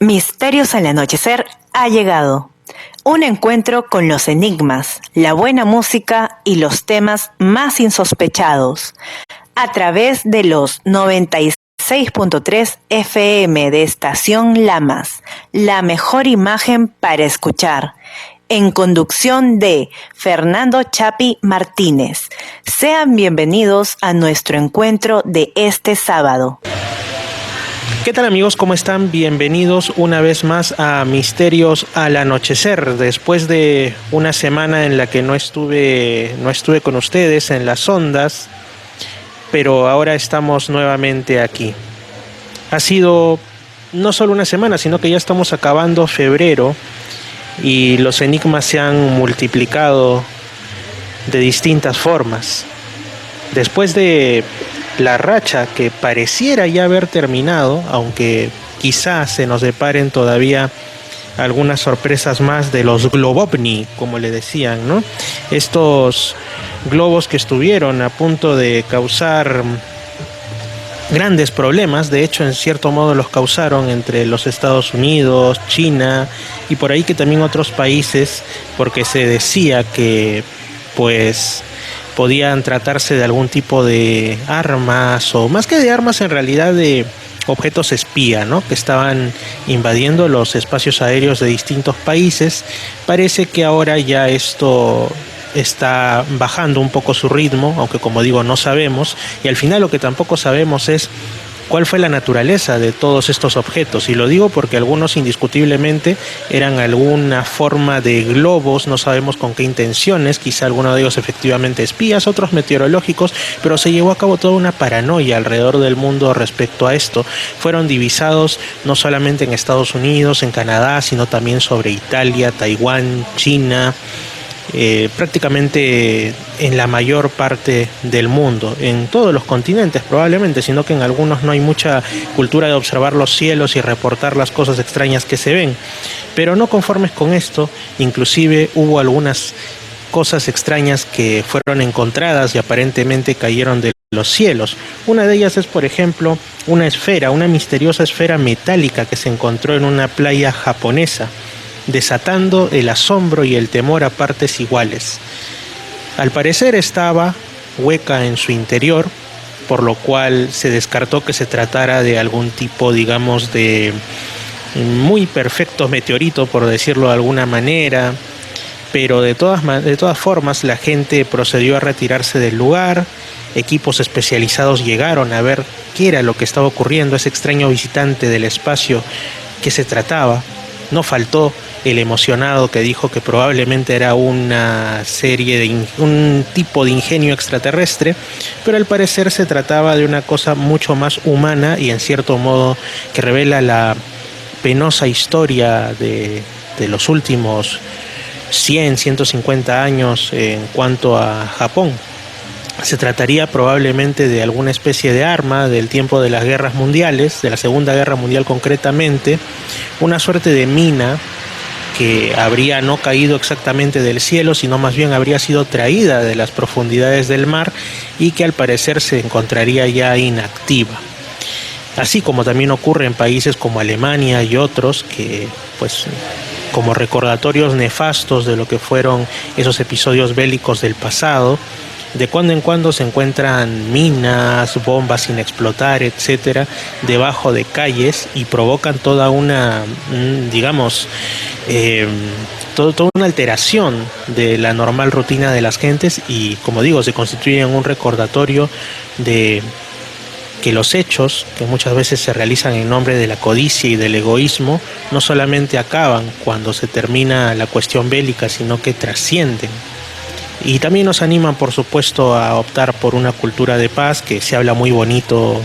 Misterios al anochecer ha llegado. Un encuentro con los enigmas, la buena música y los temas más insospechados. A través de los 96.3 FM de Estación Lamas, la mejor imagen para escuchar. En conducción de Fernando Chapi Martínez. Sean bienvenidos a nuestro encuentro de este sábado. ¿Qué tal, amigos? ¿Cómo están? Bienvenidos una vez más a Misterios al Anochecer. Después de una semana en la que no estuve con ustedes en las ondas, pero ahora estamos nuevamente aquí. Ha sido no solo una semana, sino que ya estamos acabando febrero y los enigmas se han multiplicado de distintas formas. Después de la racha que pareciera ya haber terminado, aunque quizás se nos deparen todavía algunas sorpresas más de los globovni, como le decían, ¿no? Estos globos que estuvieron a punto de causar grandes problemas, de hecho en cierto modo los causaron entre los Estados Unidos, China y por ahí que también otros países, porque se decía que pues podían tratarse de algún tipo de armas, o más que de armas en realidad de objetos espía, ¿no? Que estaban invadiendo los espacios aéreos de distintos países. Parece que ahora ya esto está bajando un poco su ritmo, aunque como digo no sabemos, y al final lo que tampoco sabemos es cuál fue la naturaleza de todos estos objetos, y lo digo porque algunos indiscutiblemente eran alguna forma de globos, no sabemos con qué intenciones, quizá alguno de ellos efectivamente espías, otros meteorológicos, pero se llevó a cabo toda una paranoia alrededor del mundo respecto a esto. Fueron divisados no solamente en Estados Unidos, en Canadá, sino también sobre Italia, Taiwán, China, prácticamente en la mayor parte del mundo, en todos los continentes probablemente, sino que en algunos no hay mucha cultura de observar los cielos y reportar las cosas extrañas que se ven. Pero no conformes con esto, inclusive hubo algunas cosas extrañas que fueron encontradas y aparentemente cayeron de los cielos. Una de ellas es, por ejemplo, una misteriosa esfera metálica que se encontró en una playa japonesa, desatando el asombro y el temor a partes iguales. Al parecer estaba hueca en su interior, por lo cual se descartó que se tratara de algún tipo, digamos, de muy perfecto meteorito, por decirlo de alguna manera, pero de todas formas la gente procedió a retirarse del lugar. Equipos especializados llegaron a ver qué era lo que estaba ocurriendo, ese extraño visitante del espacio, que se trataba. No faltó el emocionado que dijo que probablemente era una serie de un tipo de ingenio extraterrestre, pero al parecer se trataba de una cosa mucho más humana y en cierto modo que revela la penosa historia de los últimos 150 años en cuanto a Japón. Se trataría probablemente de alguna especie de arma del tiempo de las guerras mundiales, de la Segunda Guerra Mundial concretamente, una suerte de mina que habría no caído exactamente del cielo, sino más bien habría sido traída de las profundidades del mar y que al parecer se encontraría ya inactiva. Así como también ocurre en países como Alemania y otros que, pues, como recordatorios nefastos de lo que fueron esos episodios bélicos del pasado, de cuando en cuando se encuentran minas, bombas sin explotar, etcétera, debajo de calles y provocan toda una, digamos, toda una alteración de la normal rutina de las gentes y, como digo, se constituyen un recordatorio de que los hechos, que muchas veces se realizan en nombre de la codicia y del egoísmo, no solamente acaban cuando se termina la cuestión bélica, sino que trascienden. Y también nos animan, por supuesto, a optar por una cultura de paz, que se habla muy bonito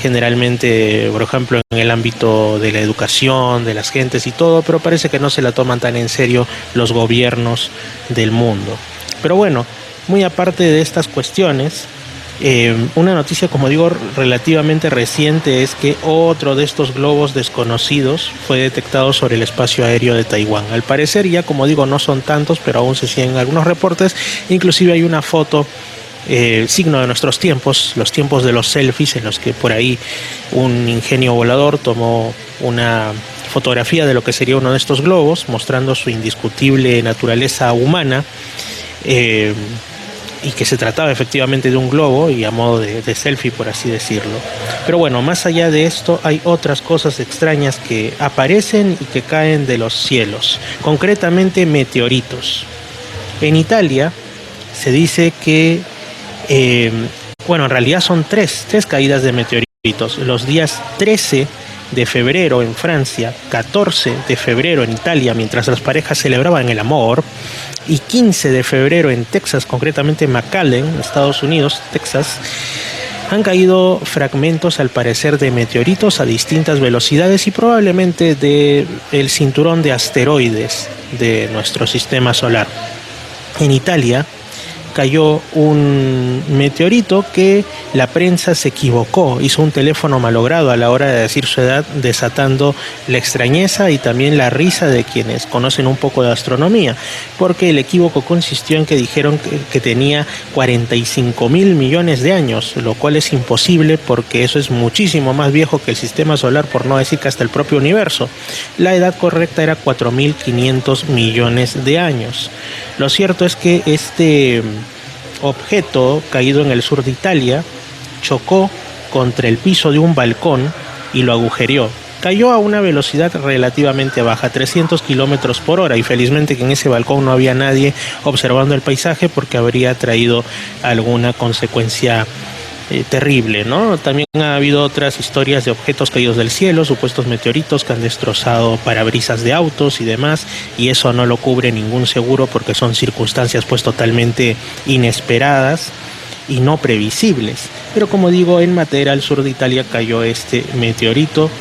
generalmente, por ejemplo, en el ámbito de la educación, de las gentes y todo, pero parece que no se la toman tan en serio los gobiernos del mundo. Pero bueno, muy aparte de estas cuestiones, una noticia, como digo, relativamente reciente es que otro de estos globos desconocidos fue detectado sobre el espacio aéreo de Taiwán. Al parecer ya, como digo, no son tantos, pero aún se siguen algunos reportes. Inclusive hay una foto, signo de nuestros tiempos, los tiempos de los selfies, en los que por ahí un ingenio volador tomó una fotografía de lo que sería uno de estos globos, mostrando su indiscutible naturaleza humana, y que se trataba efectivamente de un globo y a modo de selfie, por así decirlo. Pero bueno, más allá de esto hay otras cosas extrañas que aparecen y que caen de los cielos, concretamente meteoritos. En Italia se dice que, bueno, en realidad son tres caídas de meteoritos. Los días 13 de febrero en Francia, 14 de febrero en Italia, mientras las parejas celebraban el amor, y 15 de febrero en Texas, concretamente McAllen, Estados Unidos, Texas, han caído fragmentos al parecer de meteoritos a distintas velocidades y probablemente del cinturón de asteroides de nuestro sistema solar. En Italia cayó un meteorito que la prensa se equivocó, hizo un teléfono malogrado a la hora de decir su edad, desatando la extrañeza y también la risa de quienes conocen un poco de astronomía, porque el equívoco consistió en que dijeron que tenía 45.000 millones de años, lo cual es imposible porque eso es muchísimo más viejo que el sistema solar, por no decir que hasta el propio universo. La edad correcta era 4.500 millones de años. Lo cierto es que este objeto caído en el sur de Italia chocó contra el piso de un balcón y lo agujereó. Cayó a una velocidad relativamente baja, 300 kilómetros por hora, y felizmente que en ese balcón no había nadie observando el paisaje porque habría traído alguna consecuencia terrible, ¿no? También ha habido otras historias de objetos caídos del cielo, supuestos meteoritos que han destrozado parabrisas de autos y demás, y eso no lo cubre ningún seguro porque son circunstancias pues totalmente inesperadas y no previsibles. Pero como digo, en Matera, al sur de Italia, cayó este meteorito,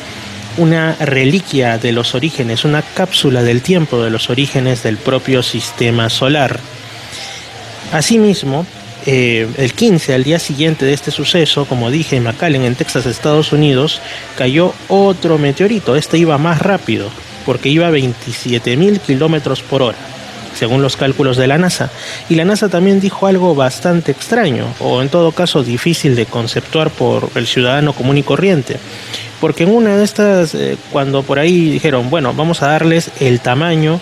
una reliquia de los orígenes, una cápsula del tiempo de los orígenes del propio sistema solar. Asimismo, el 15, al día siguiente de este suceso, como dije, en McAllen, en Texas, Estados Unidos, cayó otro meteorito. Este iba más rápido, porque iba a 27.000 kilómetros por hora, según los cálculos de la NASA. Y la NASA también dijo algo bastante extraño, o en todo caso difícil de conceptuar por el ciudadano común y corriente. Porque en una de estas, cuando por ahí dijeron, bueno, vamos a darles el tamaño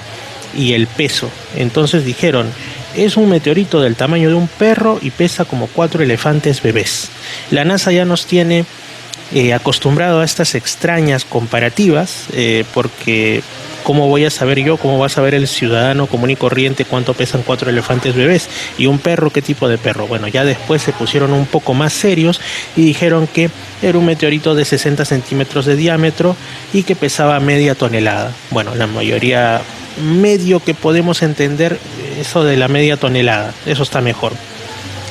y el peso. Entonces dijeron, es un meteorito del tamaño de un perro y pesa como 4 elefantes bebés. La NASA ya nos tiene acostumbrado a estas extrañas comparativas, porque ¿cómo voy a saber yo, cómo va a saber el ciudadano común y corriente cuánto pesan 4 elefantes bebés? ¿Y un perro, qué tipo de perro? Bueno, ya después se pusieron un poco más serios y dijeron que era un meteorito de 60 centímetros de diámetro y que pesaba media tonelada. Bueno, la mayoría medio que podemos entender eso de la media tonelada, eso está mejor.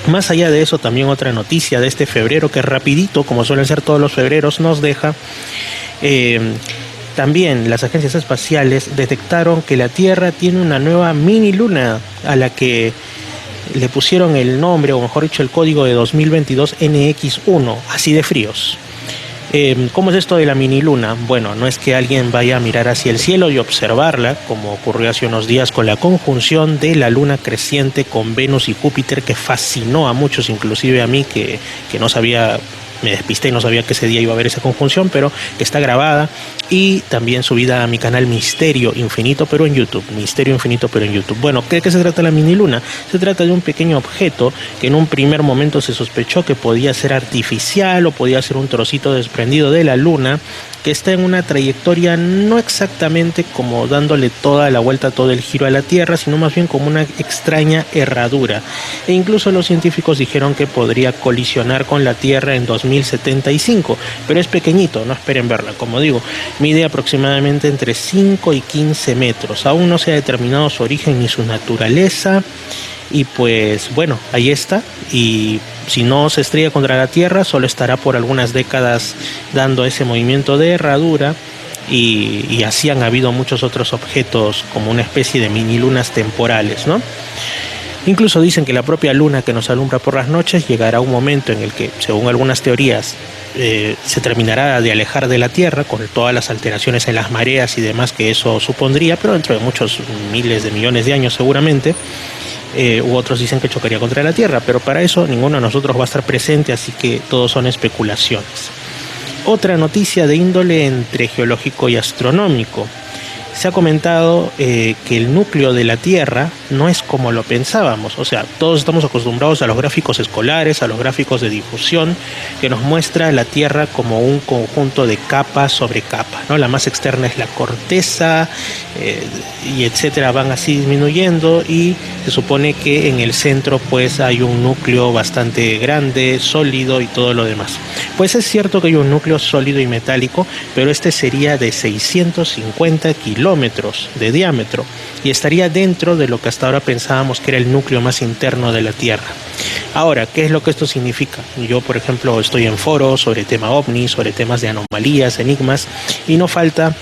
Más allá de eso, también otra noticia de este febrero que rapidito, como suelen ser todos los febreros, nos deja. También las agencias espaciales detectaron que la Tierra tiene una nueva mini luna a la que le pusieron el nombre, o mejor dicho, el código de 2022 NX1, así de fríos. ¿Cómo es esto de la mini luna? Bueno, no es que alguien vaya a mirar hacia el cielo y observarla, como ocurrió hace unos días con la conjunción de la luna creciente con Venus y Júpiter, que fascinó a muchos, inclusive a mí, que no sabía, me despisté y no sabía que ese día iba a haber esa conjunción, pero que está grabada y también subida a mi canal Misterio Infinito, pero en YouTube. Misterio Infinito, pero en YouTube. Bueno, ¿de qué se trata la mini luna? Se trata de un pequeño objeto que en un primer momento se sospechó que podía ser artificial o podía ser un trocito desprendido de la luna, que está en una trayectoria no exactamente como dándole toda la vuelta, todo el giro a la Tierra, sino más bien como una extraña herradura. E incluso los científicos dijeron que podría colisionar con la Tierra en 2075, pero es pequeñito, no esperen verla. Como digo, mide aproximadamente entre 5 y 15 metros. Aún no se ha determinado su origen ni su naturaleza. Y pues bueno, ahí está. Y si no se estrella contra la Tierra, solo estará por algunas décadas dando ese movimiento de herradura. Y así han habido muchos otros objetos como una especie de mini lunas temporales, ¿no? Incluso dicen que la propia luna que nos alumbra por las noches llegará a un momento en el que, según algunas teorías, se terminará de alejar de la Tierra con todas las alteraciones en las mareas y demás que eso supondría, pero dentro de muchos miles de millones de años seguramente. U otros dicen que chocaría contra la Tierra, pero para eso ninguno de nosotros va a estar presente, así que todos son especulaciones. Otra noticia de índole entre geológico y astronómico. Se ha comentado que el núcleo de la Tierra no es como lo pensábamos. O sea, todos estamos acostumbrados a los gráficos escolares, a los gráficos de difusión, que nos muestra la Tierra como un conjunto de capa sobre capa, ¿no? La más externa es la corteza, y etcétera, van así disminuyendo, y se supone que en el centro pues hay un núcleo bastante grande, sólido y todo lo demás. Pues es cierto que hay un núcleo sólido y metálico, pero este sería de 650 kilómetros de diámetro y estaría dentro de lo que hasta ahora pensábamos que era el núcleo más interno de la Tierra. Ahora, ¿qué es lo que esto significa? Yo, por ejemplo, estoy en foros sobre tema ovni, sobre temas de anomalías, enigmas, y no falta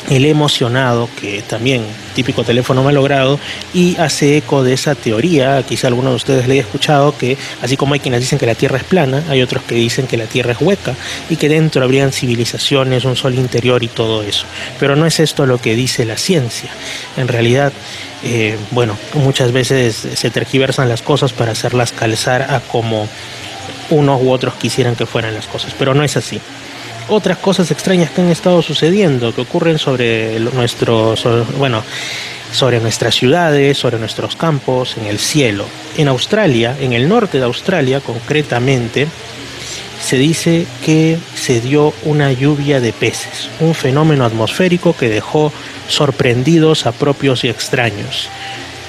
el emocionado, que también típico teléfono malogrado, y hace eco de esa teoría. Quizá alguno de ustedes le haya escuchado que así como hay quienes dicen que la Tierra es plana, hay otros que dicen que la Tierra es hueca y que dentro habrían civilizaciones, un sol interior y todo eso. Pero no es esto lo que dice la ciencia. En realidad, muchas veces se tergiversan las cosas para hacerlas calzar a como unos u otros quisieran que fueran las cosas, pero no es así. Otras cosas extrañas que han estado sucediendo, que ocurren sobre nuestras ciudades, sobre nuestros campos, en el cielo. En Australia, en el norte de Australia concretamente, se dice que se dio una lluvia de peces, un fenómeno atmosférico que dejó sorprendidos a propios y extraños.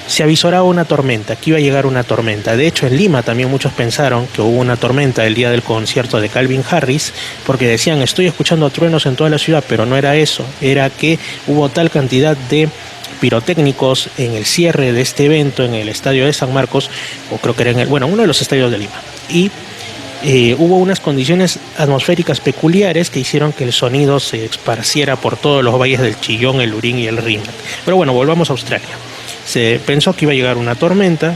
Se avisoraba una tormenta, que iba a llegar una tormenta. De hecho, en Lima también muchos pensaron que hubo una tormenta el día del concierto de Calvin Harris, porque decían, estoy escuchando truenos en toda la ciudad, pero no era eso, era que hubo tal cantidad de pirotécnicos en el cierre de este evento en el estadio de San Marcos, o creo que era uno de los estadios de Lima, y hubo unas condiciones atmosféricas peculiares que hicieron que el sonido se esparciera por todos los valles del Chillón, el Lurín y el Rímac. Pero bueno, volvamos a Australia. Se pensó que iba a llegar una tormenta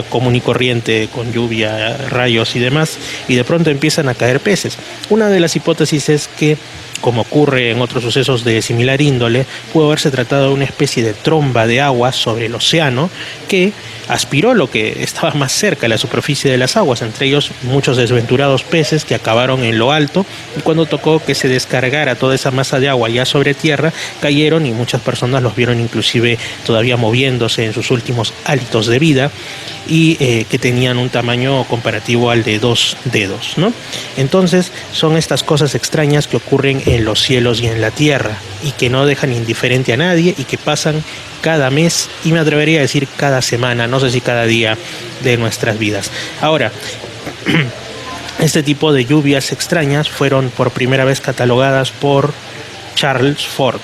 común y corriente con lluvia, rayos y demás, y de pronto empiezan a caer peces. Una de las hipótesis es que, como ocurre en otros sucesos de similar índole, pudo haberse tratado de una especie de tromba de agua sobre el océano que aspiró lo que estaba más cerca de la superficie de las aguas, entre ellos muchos desventurados peces que acabaron en lo alto, y cuando tocó que se descargara toda esa masa de agua ya sobre tierra, cayeron y muchas personas los vieron inclusive todavía moviéndose en sus últimos halitos de vida, y que tenían un tamaño comparativo al de 2 dedos, ¿no? Entonces son estas cosas extrañas que ocurren en los cielos y en la tierra y que no dejan indiferente a nadie y que pasan cada mes, y me atrevería a decir cada semana, no sé si cada día de nuestras vidas. Ahora, este tipo de lluvias extrañas fueron por primera vez catalogadas por Charles Fort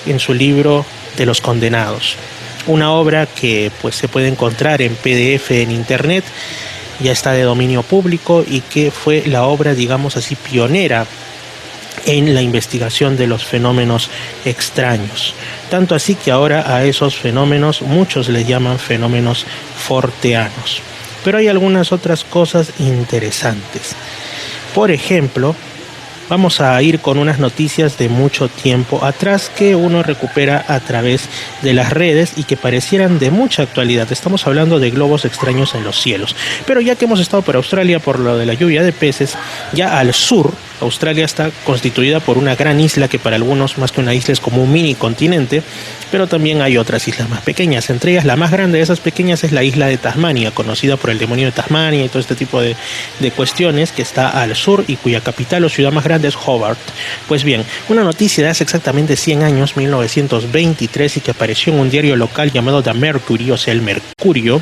en su libro de los condenados, una obra que pues se puede encontrar en PDF en internet, ya está de dominio público, y que fue la obra, digamos así, pionera en la investigación de los fenómenos extraños. Tanto así que ahora a esos fenómenos muchos les llaman fenómenos forteanos. Pero hay algunas otras cosas interesantes. Por ejemplo, vamos a ir con unas noticias de mucho tiempo atrás que uno recupera a través de las redes y que parecieran de mucha actualidad. Estamos hablando de globos extraños en los cielos. Pero ya que hemos estado por Australia por lo de la lluvia de peces, ya al sur, Australia está constituida por una gran isla que para algunos más que una isla es como un mini continente, pero también hay otras islas más pequeñas. Entre ellas, la más grande de esas pequeñas es la isla de Tasmania, conocida por el demonio de Tasmania y todo este tipo de cuestiones, que está al sur y cuya capital o ciudad más grande es Hobart. Pues bien, una noticia de hace exactamente 100 años, 1923, y que apareció en un diario local llamado The Mercury, o sea, el Mercurio.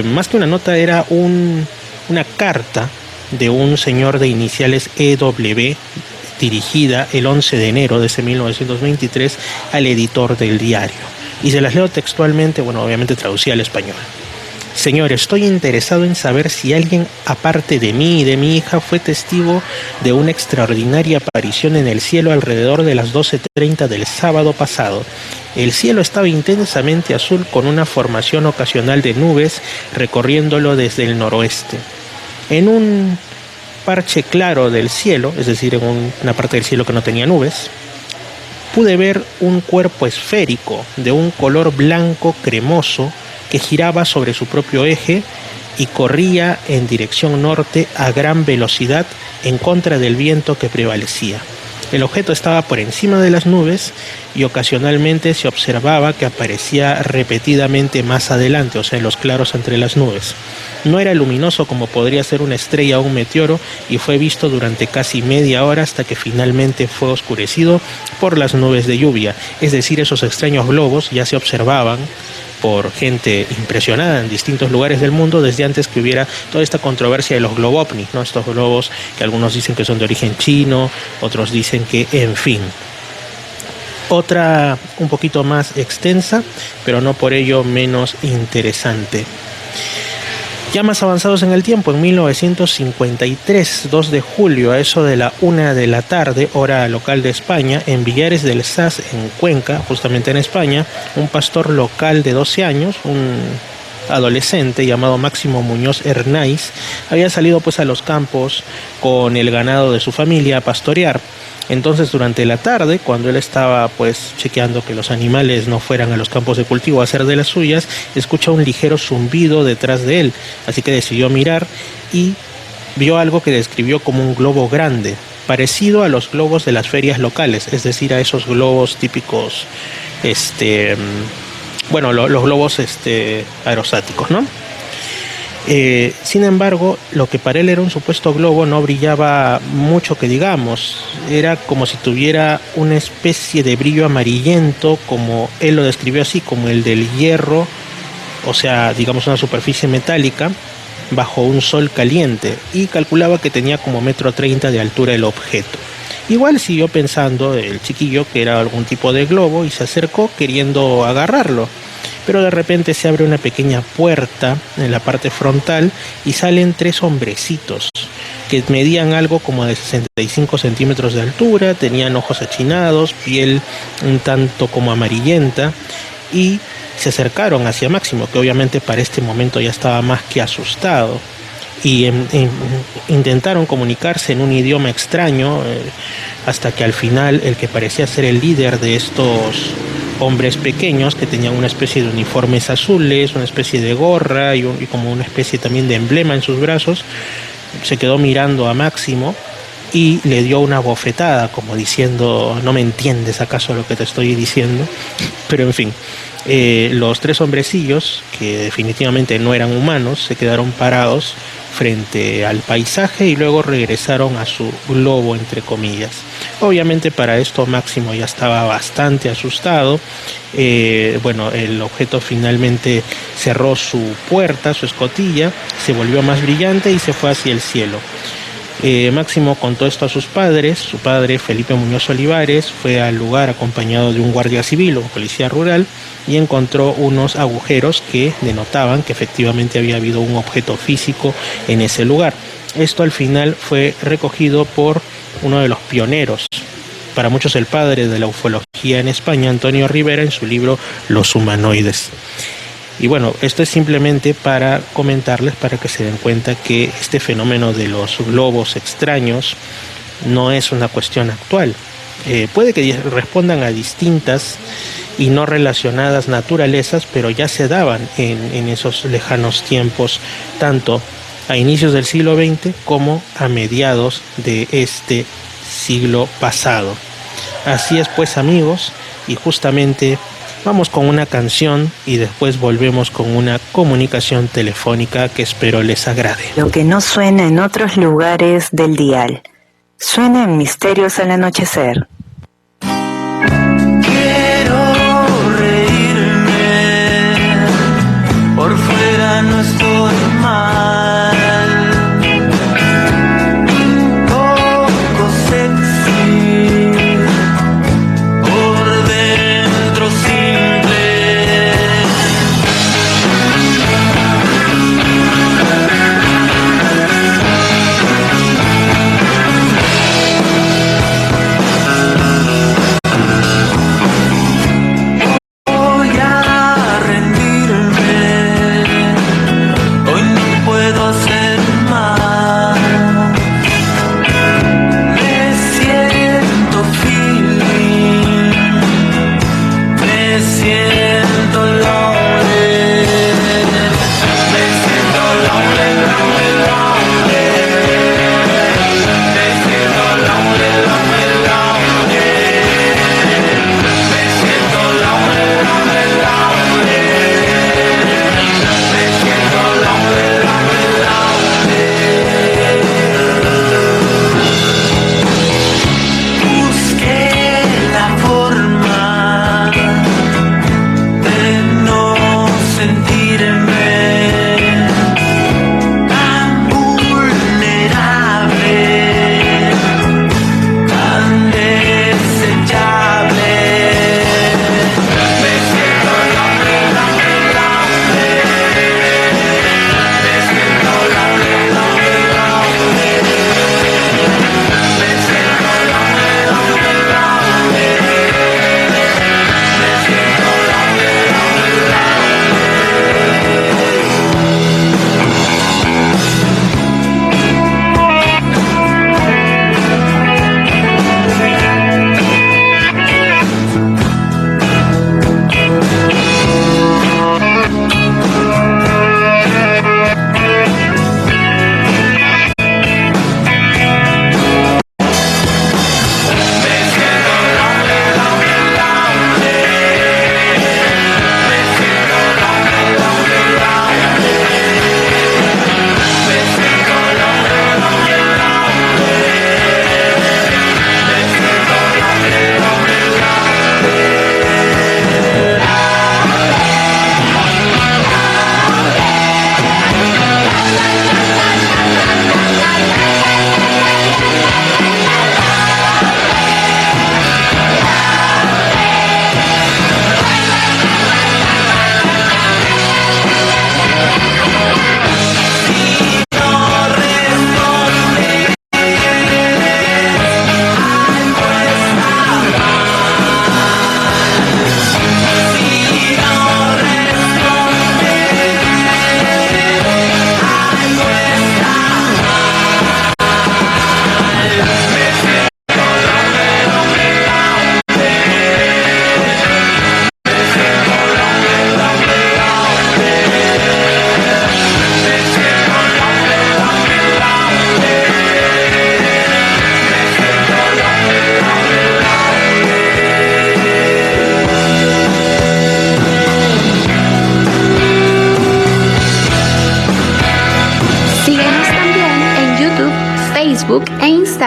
Más que una nota, era una carta de un señor de iniciales EW, dirigida el 11 de enero de ese 1923 al editor del diario. Y se las leo textualmente, obviamente traducida al español. Señor, estoy interesado en saber si alguien, aparte de mí y de mi hija, fue testigo de una extraordinaria aparición en el cielo alrededor de las 12:30 del sábado pasado. El cielo estaba intensamente azul, con una formación ocasional de nubes recorriéndolo desde el noroeste. En un parche claro del cielo, es decir, en una parte del cielo que no tenía nubes, pude ver un cuerpo esférico de un color blanco cremoso que giraba sobre su propio eje y corría en dirección norte a gran velocidad en contra del viento que prevalecía. El objeto estaba por encima de las nubes y ocasionalmente se observaba que aparecía repetidamente más adelante, o sea, en los claros entre las nubes. No era luminoso como podría ser una estrella o un meteoro y fue visto durante casi media hora hasta que finalmente fue oscurecido por las nubes de lluvia. Es decir, esos extraños globos ya se observaban por gente impresionada en distintos lugares del mundo desde antes que hubiera toda esta controversia de los globovnis, ¿no? Estos globos que algunos dicen que son de origen chino, otros dicen que, en fin. Otra un poquito más extensa, pero no por ello menos interesante. Ya más avanzados en el tiempo, en 1953, 2 de julio, a eso de la 1 de la tarde, hora local de España, en Villares del Saz, en Cuenca, justamente en España, un pastor local de 12 años, un adolescente llamado Máximo Muñoz Hernáiz, había salido pues a los campos con el ganado de su familia a pastorear. Entonces durante la tarde, cuando él estaba pues chequeando que los animales no fueran a los campos de cultivo a hacer de las suyas, escucha un ligero zumbido detrás de él, así que decidió mirar y vio algo que describió como un globo grande, parecido a los globos de las ferias locales, es decir, a esos globos típicos, los globos aerostáticos, ¿no? Sin embargo, lo que para él era un supuesto globo no brillaba mucho que digamos, era como si tuviera una especie de brillo amarillento, como él lo describió así, como el del hierro, o sea, digamos una superficie metálica bajo un sol caliente, y calculaba que tenía como 1,30 m de altura el objeto. Igual siguió pensando el chiquillo que era algún tipo de globo y se acercó queriendo agarrarlo. Pero de repente se abre una pequeña puerta en la parte frontal y salen 3 hombrecitos que medían algo como de 65 centímetros de altura, tenían ojos achinados, piel un tanto como amarillenta, y se acercaron hacia Máximo, que obviamente para este momento ya estaba más que asustado, y intentaron comunicarse en un idioma extraño, hasta que al final el que parecía ser el líder de estos hombres pequeños, que tenían una especie de uniformes azules, una especie de gorra y como una especie también de emblema en sus brazos, se quedó mirando a Máximo y le dio una bofetada como diciendo: ¿no me entiendes acaso lo que te estoy diciendo? Pero en fin, los 3 hombrecillos, que definitivamente no eran humanos, se quedaron parados frente al paisaje y luego regresaron a su globo, entre comillas. Obviamente para esto Máximo ya estaba bastante asustado. El objeto finalmente cerró su puerta, su escotilla, se volvió más brillante y se fue hacia el cielo. Máximo contó esto a sus padres. Su padre, Felipe Muñoz Olivares, fue al lugar acompañado de un guardia civil, un policía rural, y encontró unos agujeros que denotaban que efectivamente había habido un objeto físico en ese lugar. Esto al final fue recogido por uno de los pioneros, para muchos el padre de la ufología en España, Antonio Rivera, en su libro Los humanoides. Y bueno, esto es simplemente para comentarles, para que se den cuenta que este fenómeno de los globos extraños no es una cuestión actual. Puede que respondan a distintas y no relacionadas naturalezas, pero ya se daban en esos lejanos tiempos, tanto a inicios del siglo XX como a mediados de este siglo pasado. Así es pues, amigos, y justamente vamos con una canción y después volvemos con una comunicación telefónica que espero les agrade. Lo que no suena en otros lugares del dial, suena en Misterios al Anochecer. Quiero reírme, por fuera no estoy mal. Un poco sexy, por dentro simple. Siento lonely, me siento lonely.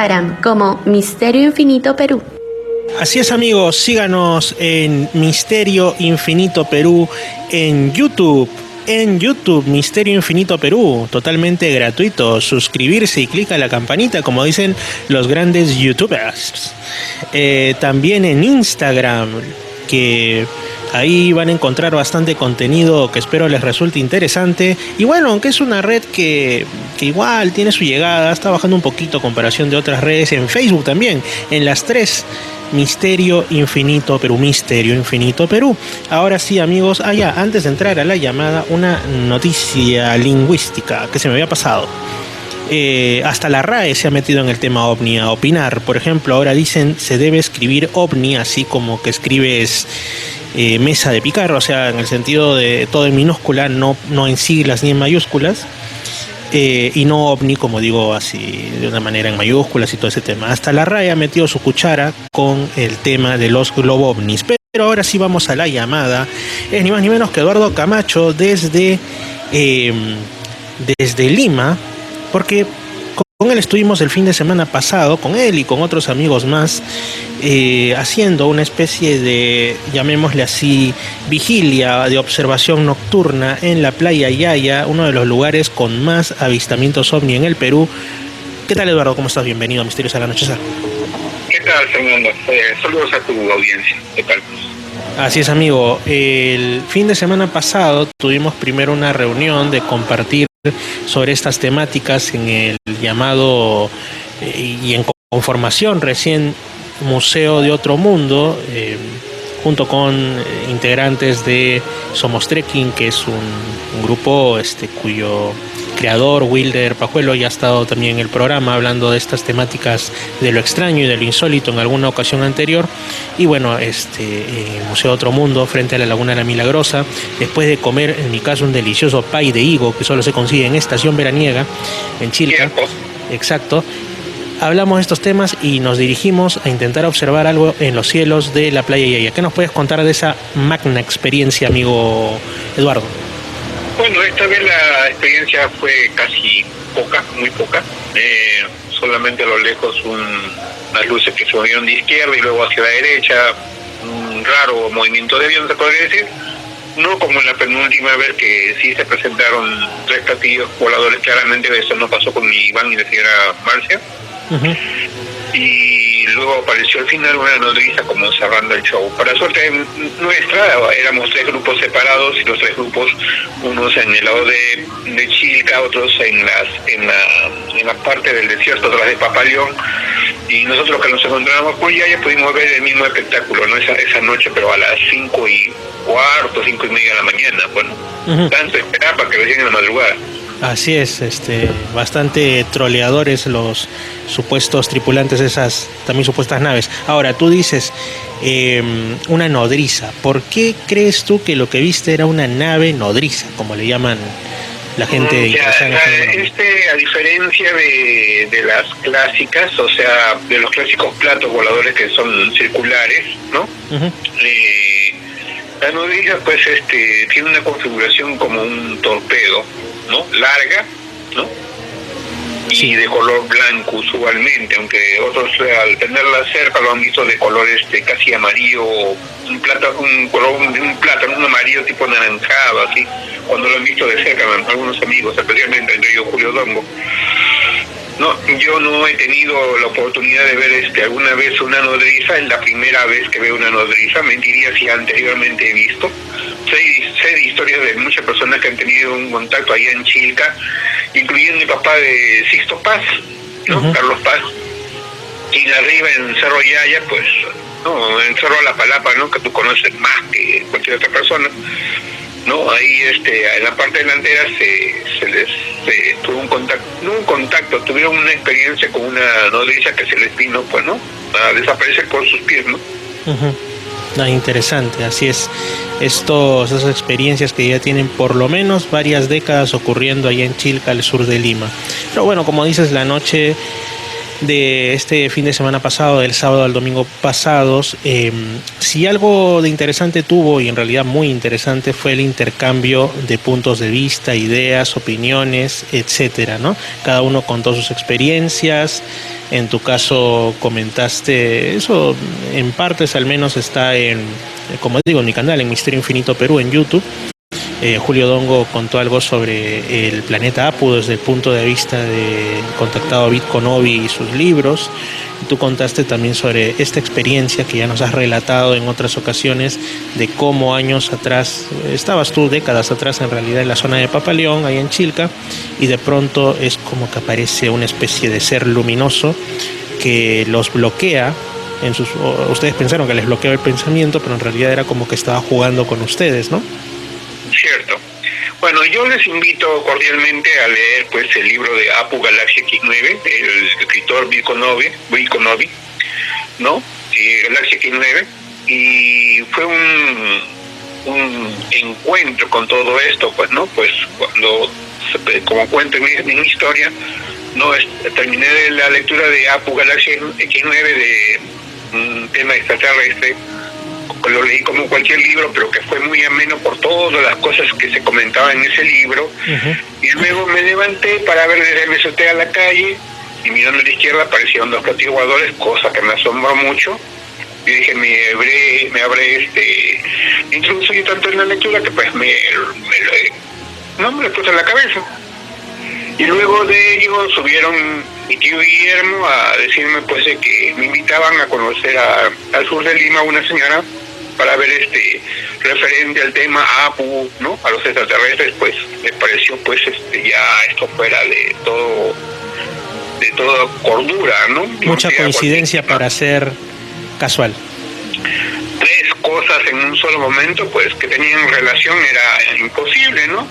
Instagram como Misterio Infinito Perú. Así es, amigos, síganos en Misterio Infinito Perú en YouTube. En YouTube, Misterio Infinito Perú, totalmente gratuito. Suscribirse y clic a la campanita, como dicen los grandes youtubers. También en Instagram, que ahí van a encontrar bastante contenido que espero les resulte interesante. Y bueno, aunque es una red que igual tiene su llegada, está bajando un poquito a comparación de otras redes. En Facebook también, en las tres, Misterio Infinito Perú, Misterio Infinito Perú. Ahora sí, amigos, antes de entrar a la llamada, una noticia lingüística que se me había pasado. Hasta la RAE se ha metido en el tema ovni a opinar. Por ejemplo, ahora dicen se debe escribir ovni así como que escribes mesa de picar, o sea, en el sentido de todo en minúscula, no en siglas ni en mayúsculas. Y no ovni, como digo, así de una manera en mayúsculas y todo ese tema. Hasta la RAE ha metido su cuchara con el tema de los globovnis. Pero ahora sí vamos a la llamada. Es ni más ni menos que Eduardo Camacho desde Lima, porque con él estuvimos el fin de semana pasado, con él y con otros amigos más, haciendo una especie de, llamémosle así, vigilia de observación nocturna en la playa Yaya, uno de los lugares con más avistamientos ovni en el Perú. ¿Qué tal, Eduardo? ¿Cómo estás? Bienvenido a Misterios al Anochecer. ¿Qué tal, Fernando? Saludos a tu audiencia. ¿Qué tal? Así es, amigo. El fin de semana pasado tuvimos primero una reunión de compartir sobre estas temáticas en el llamado y en conformación recién Museo de Otro Mundo, junto con integrantes de Somos Trekking, que es un grupo cuyo creador, Wilder Pajuelo, ya ha estado también en el programa hablando de estas temáticas de lo extraño y de lo insólito en alguna ocasión anterior. Y bueno, Museo de Otro Mundo, frente a la Laguna de la Milagrosa, después de comer, en mi caso, un delicioso pay de higo que solo se consigue en estación veraniega, en Chilca. Exacto. Hablamos de estos temas y nos dirigimos a intentar observar algo en los cielos de la playa Yaya. ¿Qué nos puedes contar de esa magna experiencia, amigo Eduardo? Bueno, esta vez la experiencia fue casi poca, muy poca. Solamente a lo lejos unas luces que se movieron de izquierda y luego hacia la derecha, un raro movimiento de avión, se podría decir. No como en la penúltima vez que sí se presentaron 3 platillos voladores. Claramente eso no pasó con Iván y la señora Marcia. Uh-huh. Y luego apareció al final una nodriza como cerrando el show. Para suerte nuestra, éramos 3 grupos separados, y los 3 grupos, unos en el lado de Chilca, otros en la parte del desierto, otras de Papaleón, y nosotros que nos encontrábamos por ya pudimos ver el mismo espectáculo, ¿no? Esa noche, pero a las 5:15, 5:30 de la mañana. Bueno, uh-huh. Tanto esperar para que recién en la madrugada. Así es, bastante troleadores los supuestos tripulantes de esas también supuestas naves. Ahora, tú dices una nodriza. ¿Por qué crees tú que lo que viste era una nave nodriza, como le llaman la gente interesada? A diferencia de las clásicas, o sea, de los clásicos platos voladores que son circulares, ¿no? Uh-huh. La nodriza, pues, tiene una configuración como un torpedo, ¿no? Larga, ¿no? Y de color blanco usualmente, aunque otros al tenerla cerca lo han visto de color casi amarillo, un plátano, un amarillo tipo naranjado, así, cuando lo han visto de cerca algunos amigos, especialmente entre ellos Julio Dongo. No, yo no he tenido la oportunidad de ver alguna vez una nodriza. Es la primera vez que veo una nodriza. Mentiría si anteriormente he visto. Sé de historias de muchas personas que han tenido un contacto allá en Chilca, incluyendo mi papá de Sixto Paz, ¿no? Uh-huh. Carlos Paz. Y arriba en Cerro Yaya, pues, no, en Cerro La Palapa, ¿no? Que tú conoces más que cualquier otra persona, ¿no? Ahí en la parte delantera se les tuvo un contacto, tuvieron una experiencia con una nodriza que se les vino, pues, ¿no? A desaparecer por sus pies, ¿no? Uh-huh. Interesante, así es. Esas experiencias que ya tienen por lo menos varias décadas ocurriendo allá en Chilca, al sur de Lima. Pero bueno, como dices, la noche de este fin de semana pasado, del sábado al domingo pasados, si algo de interesante tuvo, y en realidad muy interesante, fue el intercambio de puntos de vista, ideas, opiniones, etcétera, ¿no? Cada uno contó sus experiencias, En tu caso comentaste, eso en partes al menos está como digo, en mi canal, en Misterio Infinito Perú, en YouTube. Julio Dongo contó algo sobre el planeta Apu desde el punto de vista de contactado David Conovi y sus libros. Tú contaste también sobre esta experiencia que ya nos has relatado en otras ocasiones de cómo años atrás, estabas tú décadas atrás en realidad en la zona de Papaleón, ahí en Chilca, y de pronto es como que aparece una especie de ser luminoso que los bloquea. Ustedes pensaron que les bloqueaba el pensamiento, pero en realidad era como que estaba jugando con ustedes, ¿no? Cierto. Bueno, yo les invito cordialmente a leer pues el libro de Apu Galaxia X9 del escritor Bill Conovi, ¿no? Galaxia X9, y fue un encuentro con todo esto, pues, ¿no? Pues cuando, como cuento en mi historia, no terminé de la lectura de Apu Galaxia X9 de un tema extraterrestre. Lo leí como cualquier libro, pero que fue muy ameno por todas las cosas que se comentaban en ese libro. Uh-huh. Y luego me levanté para ver desde mi azotea a la calle, y mirando a la izquierda aparecieron dos platillos voladores, cosa que me asombró mucho. Y dije, me habré introducido tanto en la lectura que pues me lo puse en la cabeza. Y luego de ello subieron mi tío Guillermo a decirme pues de que me invitaban a conocer al sur de Lima una señora para ver referente al tema Apu, ¿no? A los extraterrestres. Pues me pareció pues ya esto fuera de toda cordura, ¿no? Mucha coincidencia para ser casual. Tres cosas en un solo momento pues que tenían relación era imposible, ¿no?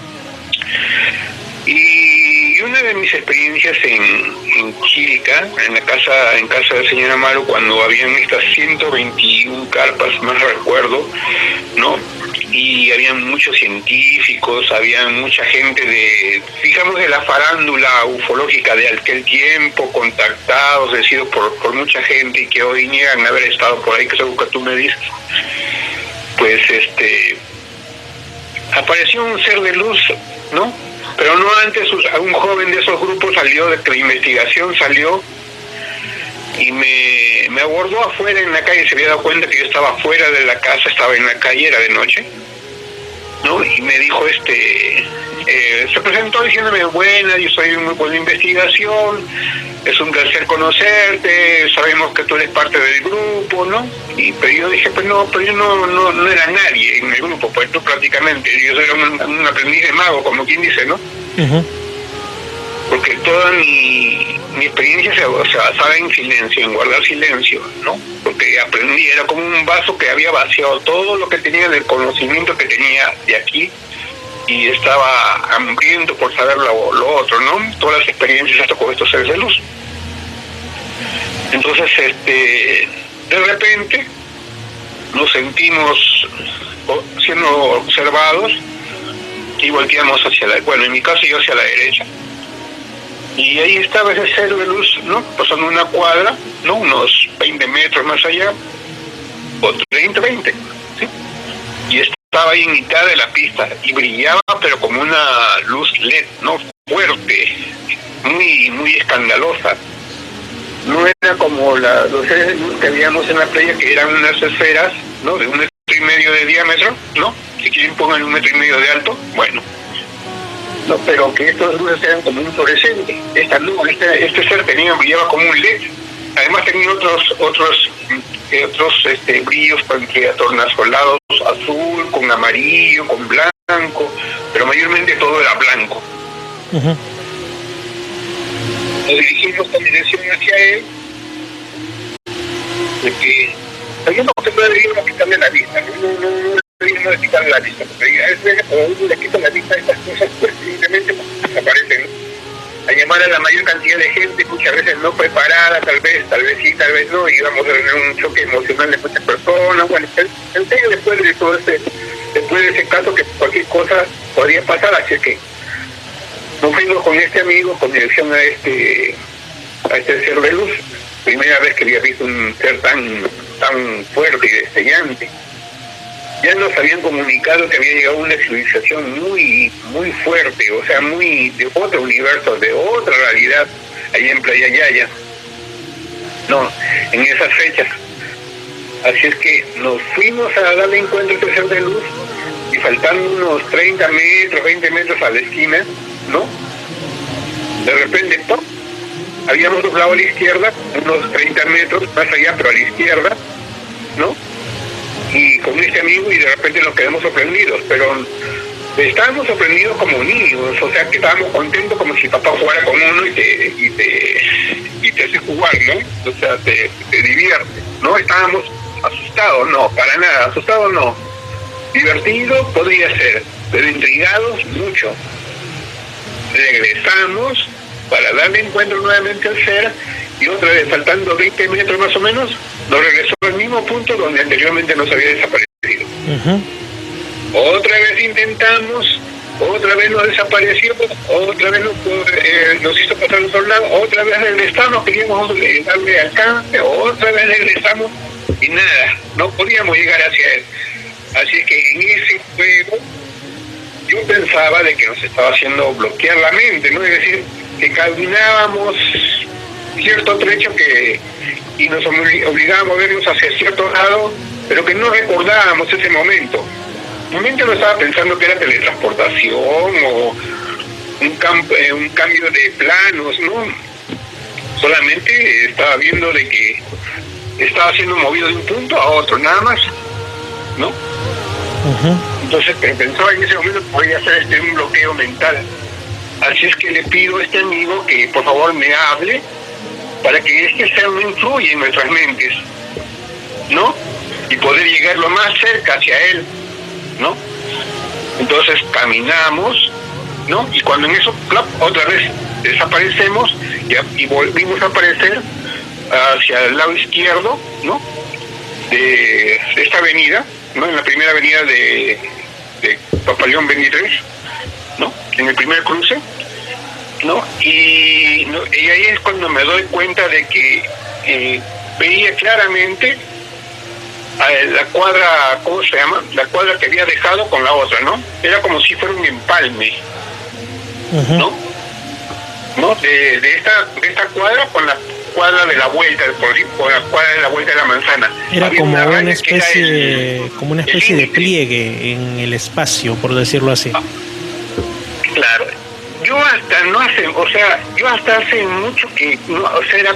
Y una de mis experiencias en Chilca, en casa del señor Amaro, cuando habían estas 121 carpas, más recuerdo, ¿no? Y habían muchos científicos, había mucha gente de la farándula ufológica de aquel tiempo, contactados, decidos por mucha gente y que hoy niegan haber estado por ahí, que es algo que tú me dices. Pues apareció un ser de luz, ¿no? Pero no antes, un joven de esos grupos salió de investigación, salió y me abordó afuera en la calle. Se había dado cuenta que yo estaba fuera de la casa, estaba en la calle, era de noche, ¿no? Y me dijo, se presentó diciéndome, buena, yo soy muy buena investigación, es un placer conocerte, sabemos que tú eres parte del grupo, ¿no? Pero yo dije, pero yo no era nadie en el grupo, pues tú prácticamente, yo era un aprendiz de mago, como quien dice, ¿no? Uh-huh. Porque toda mi experiencia se basaba en silencio, en guardar silencio, ¿no? Porque aprendí, era como un vaso que había vaciado todo lo que tenía del conocimiento que tenía de aquí, y estaba hambriento por saber lo otro, ¿no? Todas las experiencias hasta con estos seres de luz. Entonces, de repente nos sentimos siendo observados y volteamos en mi caso yo hacia la derecha. Y ahí estaba ese ser de luz, ¿no? Pasando una cuadra, ¿no? Unos 20 metros más allá, o 20, ¿sí? Y estaba ahí en mitad de la pista y brillaba, pero como una luz LED, ¿no? Fuerte, muy, muy escandalosa. No era como los seres de luz que veíamos en la playa, que eran unas esferas, ¿no? De 1,5 metros de diámetro, ¿no? Si quieren pongan 1,5 metros de alto, bueno. No, pero que estas luces eran como un fluorescente. Esta luz, este ser brillaba como un LED. Además tenía otros brillos entre tornasolados, azul, con amarillo, con blanco, pero mayormente todo era blanco. Uh-huh. Nos dirigimos con dirección hacia él, de que sabíamos que no deberíamos quitarle la vista, no deberíamos quitarle la vista, porque a veces cuando uno le quita la vista a estas cosas, pues evidentemente desaparecen, ¿no? A llamar a la mayor cantidad de gente, muchas veces no preparada, tal vez sí, tal vez no, y íbamos a tener un choque emocional de muchas personas. Bueno, en serio, después de ese caso, que cualquier cosa podría pasar, así que nos fuimos con este amigo con dirección a este ser de luz. Primera vez que había visto un ser tan fuerte y destellante. Ya nos habían comunicado que había llegado una civilización muy, muy fuerte, o sea, muy de otro universo, de otra realidad, allá en Playa Yaya. no, en esas fechas. Así es que nos fuimos a darle encuentro al ser de luz y faltando unos 30 metros, 20 metros a la esquina, ¿no? De repente, ¡pum!, habíamos doblado a la izquierda, unos 30 metros más allá, pero a la izquierda, ¿no? Y con este amigo y de repente nos quedamos sorprendidos, pero estábamos sorprendidos como niños, o sea que estábamos contentos como si papá jugara con uno y te hace jugar, ¿no? O sea, te divierte, ¿no? Estábamos asustados, no, para nada, asustados no. Divertido podría ser, pero intrigados mucho. Regresamos para darle encuentro nuevamente al ser y otra vez, faltando 20 metros más o menos, nos regresó al mismo punto donde anteriormente nos había desaparecido. Otra vez intentamos, otra vez nos desapareció, otra vez nos hizo pasar al otro lado, otra vez regresamos, queríamos darle alcance, otra vez regresamos y nada, no podíamos llegar hacia él. Así que en ese juego yo pensaba de que nos estaba haciendo bloquear la mente, ¿no? Es decir, que caminábamos cierto trecho y nos obligaba a movernos hacia cierto lado, pero que no recordábamos ese momento. Mi mente no estaba pensando que era teletransportación o un cambio de planos, ¿no? Solamente estaba viendo de que estaba siendo movido de un punto a otro, nada más, ¿no? Entonces pensaba en ese momento que podía hacer un bloqueo mental. Así es que le pido a este amigo que por favor me hable para que este ser no influya en nuestras mentes, ¿no? Y poder llegar lo más cerca hacia él, ¿no? Entonces caminamos, ¿no? Y cuando en eso, ¡plop!, otra vez desaparecemos y volvimos a aparecer hacia el lado izquierdo, ¿no? De esta avenida, ¿no? En la primera avenida de Papaleón 23, ¿no? En el primer cruce, ¿no? Y ahí es cuando me doy cuenta de que veía claramente la cuadra, ¿cómo se llama? La cuadra que había dejado con la otra, ¿no? Era como si fuera un empalme, ¿no? ¿No? De esta cuadra con la cuadra de la vuelta, por la cuadra de la vuelta de la manzana. Era había como una de especie de pliegue en el espacio, por decirlo así. Claro. Yo hasta hace mucho que, no, o sea, era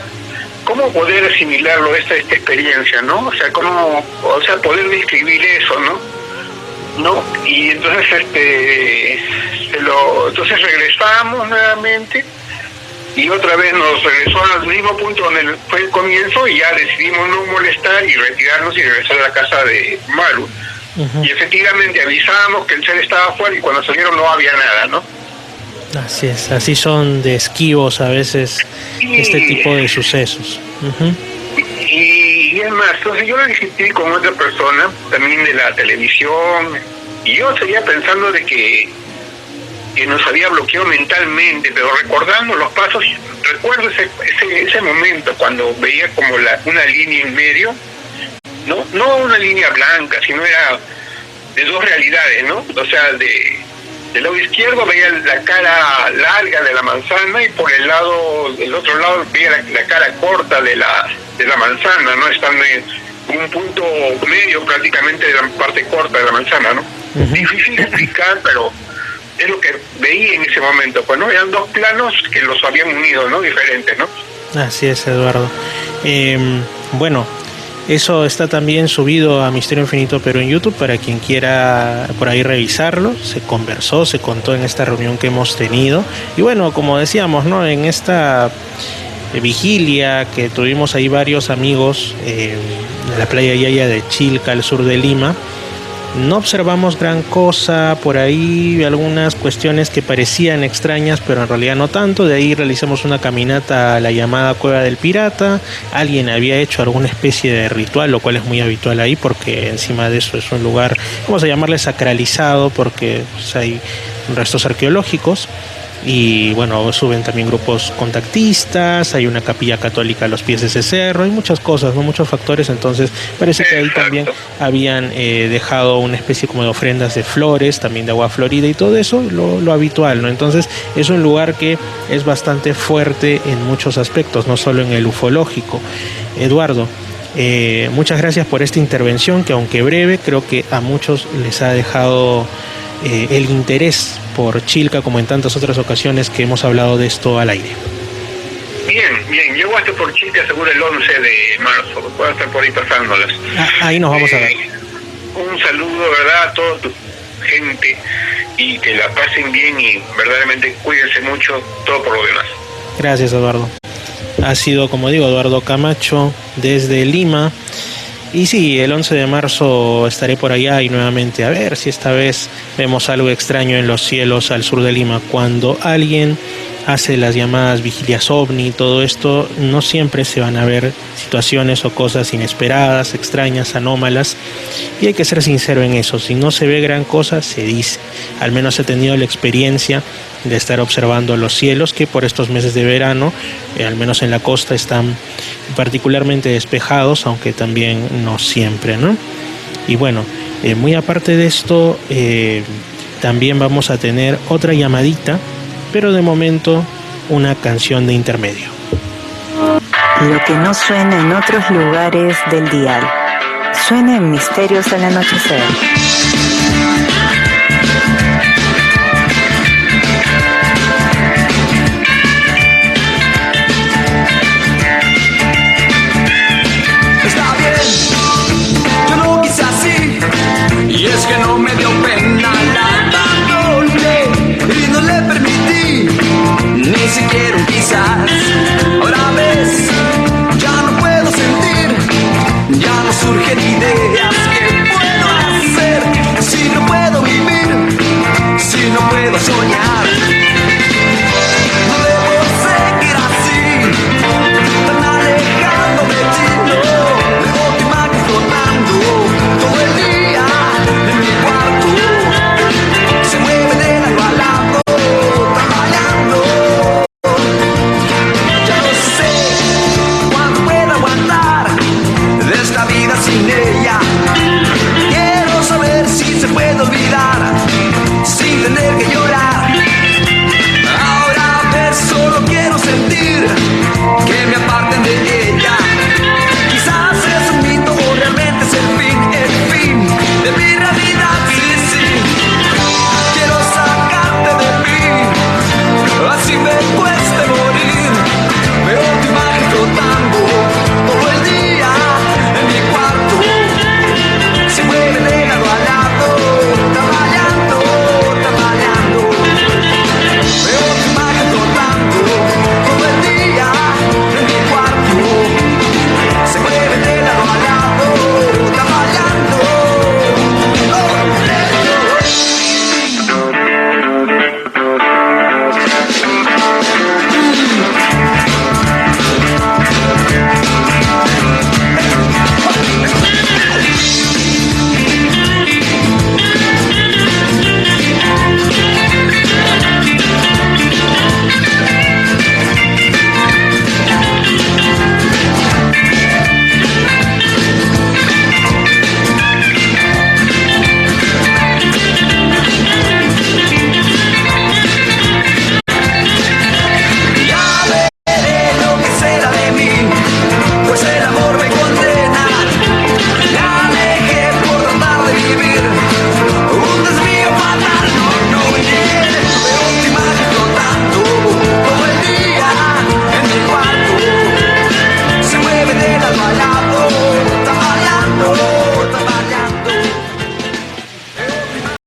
cómo poder asimilarlo esta experiencia, ¿no? O sea, poder describir eso, ¿no? Y entonces entonces regresamos nuevamente y otra vez nos regresó al mismo punto donde fue el comienzo y ya decidimos no molestar y retirarnos y regresar a la casa de Maru. Y efectivamente avisábamos que el ser estaba afuera y cuando salieron no había nada, ¿no? Así es, así son de esquivos a veces este tipo de sucesos. Y es más, entonces yo lo discutí con otra persona, también de la televisión, y yo seguía pensando de que nos había bloqueado mentalmente, pero recordando los pasos, recuerdo ese momento cuando veía como una línea en medio, no una línea blanca, sino era de dos realidades, ¿no? O sea, del lado izquierdo veía la cara larga de la manzana y por el otro lado veía la cara corta de la manzana, ¿no? Estando en un punto medio prácticamente de la parte corta de la manzana, ¿no? Difícil de explicar, pero es lo que veía en ese momento, pues, ¿no? Eran dos planos que los habían unido, ¿no? Diferentes, ¿no? Así es, Eduardo. Bueno, eso está también subido a Misterio Infinito Perú en YouTube para quien quiera por ahí revisarlo. Se conversó, se contó en esta reunión que hemos tenido. Y bueno, como decíamos, ¿no? En esta vigilia que tuvimos ahí varios amigos en la playa Yaya de Chilca, al sur de Lima, no observamos gran cosa por ahí, algunas cuestiones que parecían extrañas, pero en realidad no tanto. De ahí realizamos una caminata a la llamada Cueva del Pirata. Alguien había hecho alguna especie de ritual, lo cual es muy habitual ahí, porque encima de eso es un lugar, vamos a llamarle sacralizado, porque pues, hay restos arqueológicos. Y bueno, suben también grupos contactistas, hay una capilla católica a los pies de ese cerro, hay muchas cosas, ¿no? Muchos factores. Entonces parece que ahí también habían dejado una especie como de ofrendas de flores, también de agua florida y todo eso, lo habitual, ¿no? Entonces es un lugar que es bastante fuerte en muchos aspectos, no solo en el ufológico. Eduardo, muchas gracias por esta intervención que, aunque breve, creo que a muchos les ha dejado el interés por Chilca, como en tantas otras ocasiones que hemos hablado de esto al aire. Bien, yo voy a estar por Chilca seguro el 11 de marzo, voy a estar por ahí pasándolas. Ahí nos vamos a ver. Un saludo, ¿verdad?, a toda tu gente, y que la pasen bien y verdaderamente cuídense mucho, todo por lo demás. Gracias, Eduardo. Ha sido, como digo, Eduardo Camacho desde Lima. Y sí, el 11 de marzo estaré por allá y nuevamente a ver si esta vez vemos algo extraño en los cielos al sur de Lima. Cuando alguien hace las llamadas vigilias ovni, todo esto, no siempre se van a ver situaciones o cosas inesperadas, extrañas, anómalas, y hay que ser sincero en eso. Si no se ve gran cosa, se dice. Al menos he tenido la experiencia de estar observando los cielos, que por estos meses de verano, al menos en la costa, están particularmente despejados, aunque también no siempre, ¿no? Y bueno, muy aparte de esto, también vamos a tener otra llamadita, pero de momento una canción de intermedio. Lo que no suena en otros lugares del dial, suena en Misterios al Anochecer.